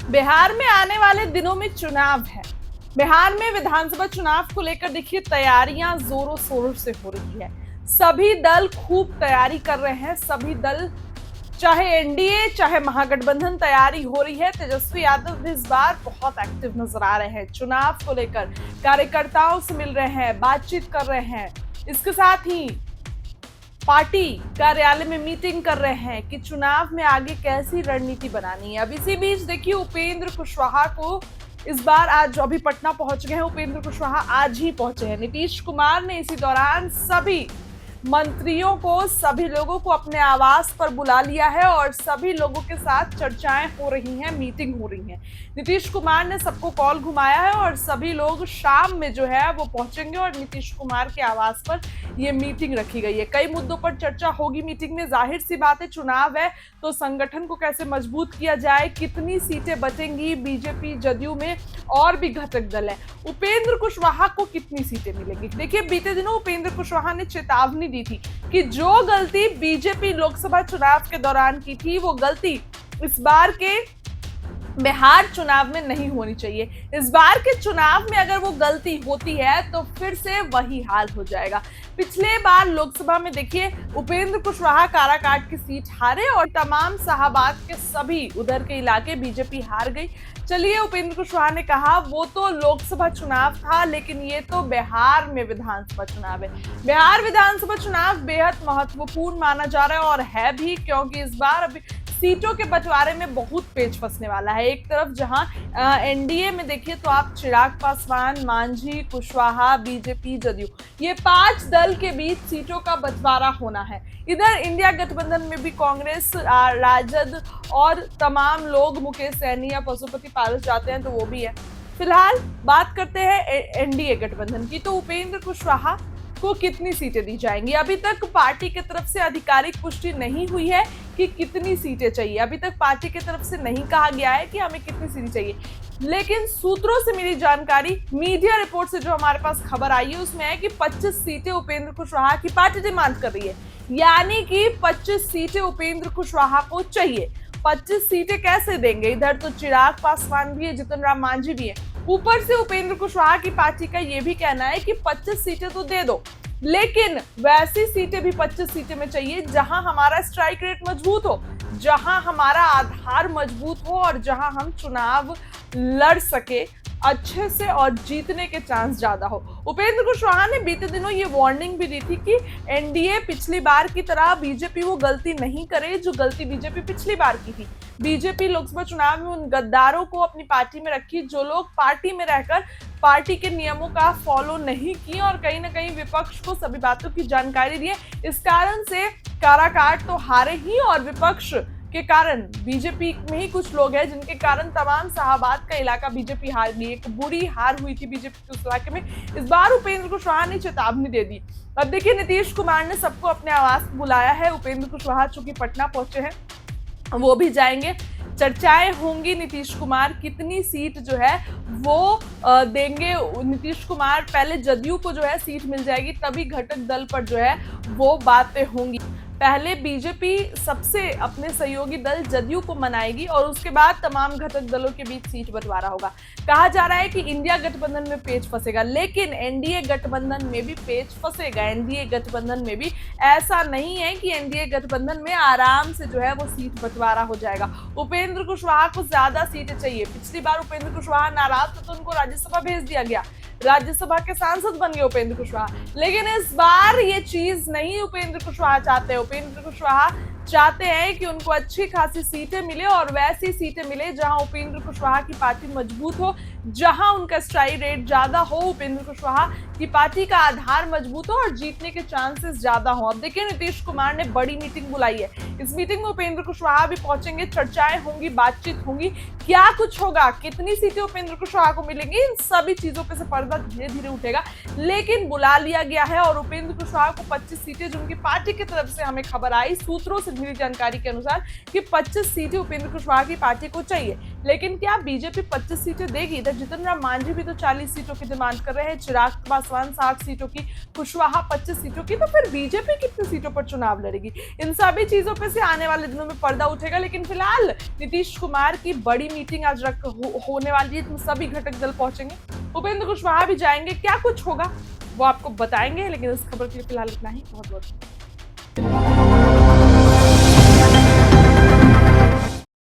बिहार में आने वाले दिनों में चुनाव है। बिहार में विधानसभा चुनाव को लेकर देखिए तैयारियां जोरों शोरों से हो रही है। सभी दल खूब तैयारी कर रहे हैं। सभी दल, चाहे एनडीए चाहे महागठबंधन, तैयारी हो रही है। तेजस्वी यादव भी इस बार बहुत एक्टिव नजर आ रहे हैं। चुनाव को लेकर कार्यकर्ताओं से मिल रहे हैं, बातचीत कर रहे हैं। इसके साथ ही पार्टी कार्यालय में मीटिंग कर रहे हैं कि चुनाव में आगे कैसी रणनीति बनानी है। अब इसी बीच देखिए उपेंद्र कुशवाहा को इस बार आज अभी पटना पहुंच गए हैं। उपेंद्र कुशवाहा आज ही पहुंचे हैं। नीतीश कुमार ने इसी दौरान सभी मंत्रियों को, सभी लोगों को अपने आवास पर बुला लिया है और सभी लोगों के साथ चर्चाएं हो रही हैं, मीटिंग हो रही है। नीतीश कुमार ने सबको कॉल घुमाया है और सभी लोग शाम में जो है वो पहुंचेंगे और नीतीश कुमार के आवास पर ये मीटिंग रखी गई है। कई मुद्दों पर चर्चा होगी मीटिंग में। जाहिर सी बात है, चुनाव है तो संगठन को कैसे मजबूत किया जाए, कितनी सीटें बचेंगी बीजेपी जदयू में, और भी घटक दल है। उपेंद्र कुशवाहा को कितनी सीटें मिलेंगी। देखिए बीते दिनों उपेंद्र कुशवाहा ने चेतावनी दी थी कि जो गलती बीजेपी लोकसभा चुनाव के दौरान की थी वो गलती इस बार के बिहार चुनाव में नहीं होनी चाहिए। इस बार के चुनाव में अगर वो गलती होती है तो फिर से वही हाल हो जाएगा। पिछले बार लोकसभा में देखिए उपेंद्र कुशवाहा काराकाट की सीट हारे और तमाम शाहबाद के सभी उधर के इलाके बीजेपी हार गई। चलिए, उपेंद्र कुशवाहा ने कहा वो तो लोकसभा चुनाव था, लेकिन ये तो बिहार में विधानसभा चुनाव है। बिहार विधानसभा चुनाव बेहद महत्वपूर्ण माना जा रहा है और है भी, क्योंकि इस बार अभी सीटों के बंटवारे में बहुत पेच फंसने वाला है। एक तरफ जहां एनडीए में देखिए तो आप चिराग पासवान, मांझी, कुशवाहा, बीजेपी, जदयू, ये 5 दल के बीच सीटों का बंटवारा होना है। इधर इंडिया गठबंधन में भी कांग्रेस, राजद और तमाम लोग, मुकेश सैनी या पशुपति पारस जाते हैं तो वो भी है। फिलहाल बात करते हैं एनडीए गठबंधन की। तो उपेंद्र कुशवाहा को कितनी सीटें दी जाएंगी। अभी तक पार्टी की तरफ से आधिकारिक पुष्टि नहीं हुई है कि कितनी सीटें चाहिए। अभी तक पार्टी की तरफ से नहीं कहा गया है कि हमें कितनी सीटें चाहिए, लेकिन सूत्रों से मिली जानकारी, मीडिया रिपोर्ट से जो हमारे पास खबर आई है उसमें है कि 25 सीटें उपेंद्र कुशवाहा की पार्टी डिमांड कर रही है। यानी कि 25 सीटें उपेंद्र कुशवाहा को चाहिए। 25 सीटें कैसे देंगे। इधर तो चिराग पासवान भी है, जितन राम मांझी भी है। ऊपर से उपेंद्र कुशवाहा की पार्टी का यह भी कहना है कि 25 सीटें तो दे दो, लेकिन वैसी सीटें भी 25 सीटें में चाहिए जहां हमारा स्ट्राइक रेट मजबूत हो, जहां हमारा आधार मजबूत हो और जहां हम चुनाव लड़ सके अच्छे से और जीतने के चांस ज्यादा हो। उपेंद्र कुशवाहा ने बीते दिनों ये वार्निंग भी दी थी कि एनडीए पिछली बार की तरह बीजेपी वो गलती नहीं करे जो गलती बीजेपी पिछली बार की थी। बीजेपी लोकसभा चुनाव में उन गद्दारों को अपनी पार्टी में रखी जो लोग पार्टी में रहकर पार्टी के नियमों का फॉलो नहीं किए और कहीं ना कहीं विपक्ष को सभी बातों की जानकारी दिए। इस कारण से काराकाट तो हारे ही और विपक्ष के कारण बीजेपी में ही कुछ लोग हैं जिनके कारण तमाम शाहबाद का इलाका बीजेपी हार गई। एक बुरी हार हुई थी बीजेपी के उस इलाके में। इस बार उपेंद्र कुशवाहा ने चेतावनी दे दी। अब देखिए नीतीश कुमार ने सबको अपने आवास बुलाया है। उपेंद्र कुशवाहा चूंकि पटना पहुंचे हैं, वो भी जाएंगे। चर्चाएं होंगी नीतीश कुमार कितनी सीट जो है वो देंगे। नीतीश कुमार पहले जदयू को जो है सीट मिल जाएगी, तभी घटक दल पर जो है वो बातें होंगी। पहले बीजेपी सबसे अपने सहयोगी दल जदयू को मनाएगी और उसके बाद तमाम घटक दलों के बीच सीट बंटवारा होगा। कहा जा रहा है कि इंडिया गठबंधन में पेच फंसेगा, लेकिन एनडीए गठबंधन में भी पेच फंसेगा। एनडीए गठबंधन में भी ऐसा नहीं है कि एनडीए गठबंधन में आराम से जो है वो सीट बंटवारा हो जाएगा। उपेंद्र कुशवाहा को ज्यादा सीटें चाहिए। पिछली बार उपेंद्र कुशवाहा नाराज थे तो उनको राज्यसभा भेज दिया गया, राज्यसभा के सांसद बन गए उपेंद्र कुशवाहा। लेकिन इस बार ये चीज नहीं उपेंद्र कुशवाहा चाहते। उपेंद्र कुशवाहा चाहते हैं कि उनको अच्छी खासी सीटें मिले और वैसी सीटें मिले जहां उपेंद्र कुशवाहा की पार्टी मजबूत हो, जहां उनका स्ट्राइक रेट ज्यादा हो, उपेंद्र कुशवाहा की पार्टी का आधार मजबूत हो और जीतने के चांसेस ज्यादा हो। अब देखिए नीतीश कुमार ने बड़ी मीटिंग बुलाई है। इस मीटिंग में उपेंद्र कुशवाहा भी पहुंचेंगे, चर्चाएं होंगी, बातचीत होंगी। क्या कुछ होगा, कितनी सीटें उपेंद्र कुशवाहा को मिलेंगी, इन सभी चीजों पे से पर्दा धीरे धीरे उठेगा। लेकिन बुला लिया गया है और उपेंद्र कुशवाहा को 25 सीटें, जो उनकी पार्टी की तरफ से हमें खबर आई सूत्रों से मिली जानकारी के अनुसार कि 25 सीटें उपेंद्र कुशवाहा की पार्टी को चाहिए। लेकिन क्या बीजेपी 25 सीटें देगी? इधर जितन राम मांझी भी तो 40 सीटों की डिमांड कर रहे हैं, चिराग पासवान 60 सीटों की, कुशवाहा 25 सीटों की। तो फिर बीजेपी कितनी सीटों पर चुनाव लड़ेगी? इन सभी चीजों पर से आने वाले दिनों में पर्दा उठेगा। लेकिन फिलहाल नीतीश कुमार की बड़ी मीटिंग आज होने वाली है, सभी घटक दल पहुंचेंगे, उपेंद्र कुशवाहा भी जाएंगे। क्या कुछ होगा वो आपको बताएंगे, लेकिन इस खबर के लिए फिलहाल इतना ही। बहुत बहुत